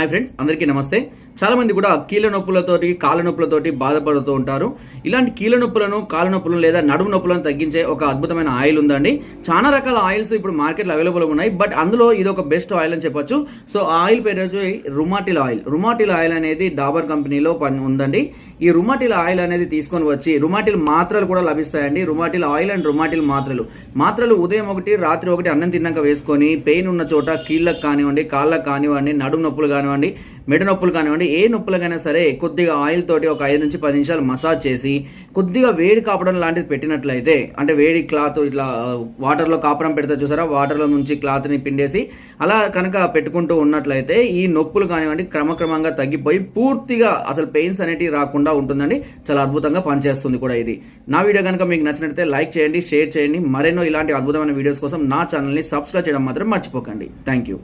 Hi friends, అందరికీ నమస్తే. చాలా మంది కూడా కీళ్ళ నొప్పులతోటి కాళ్ళ నొప్పులతోటి బాధపడుతూ ఉంటారు. ఇలాంటి కీళ్ళ నొప్పులను, కాళ్ళ నొప్పులను లేదా నడుము నొప్పులను తగ్గించే ఒక అద్భుతమైన ఆయిల్ ఉందండి. చాలా రకాల ఆయిల్స్ ఇప్పుడు మార్కెట్లో అవైలబుల్ ఉన్నాయి, బట్ అందులో ఇది ఒక బెస్ట్ ఆయిల్ అని చెప్పొచ్చు. సో ఆ ఆయిల్ పేరు వచ్చి రుమాటిల్ ఆయిల్. రుమాటిల్ ఆయిల్ అనేది డాబర్ కంపెనీలో ఉందండి. ఈ రుమాటిల్ ఆయిల్ అనేది తీసుకొని వచ్చి రుమాటిల్ మాత్రలు కూడా లభిస్తాయండి. రుమాటిల్ ఆయిల్ అండ్ రుమాటిల్ మాత్రలు ఉదయం ఒకటి రాత్రి ఒకటి అన్నం తిన్నాక వేసుకొని పెయిన్ ఉన్న చోట కీళ్ళకు కానివ్వండి, కాళ్ళకు కానివ్వండి, నడుము నొప్పులు కానివ్వండి, మెడ నొప్పులు కానివ్వండి, ఏ నొప్పులకైనా సరే కొద్దిగా ఆయిల్ తోటి ఒక 5 నుంచి 10 నిమిషాలు మసాజ్ చేసి కొద్దిగా వేడి కాపడం లాంటిది పెట్టినట్లయితే, అంటే వేడి క్లాత్ ఇట్లా వాటర్లో కాపడం పెడితే చూసారా, వాటర్లో నుంచి క్లాత్ని పిండేసి అలా కనుక పెట్టుకుంటూ ఉన్నట్లయితే ఈ నొప్పులు కానివ్వండి క్రమక్రమంగా తగ్గిపోయి పూర్తిగా అసలు పెయిన్స్ అనేటివి రాకుండా ఉంటుందండి. చాలా అద్భుతంగా పనిచేస్తుంది కూడా ఇది. నా వీడియో కనుక మీకు నచ్చినట్లయితే లైక్ చేయండి, షేర్ చేయండి. మరెన్నో ఇలాంటి అద్భుతమైన వీడియోస్ కోసం నా ఛానల్ని సబ్స్క్రైబ్ చేయడం మాత్రం మర్చిపోకండి. Thank you.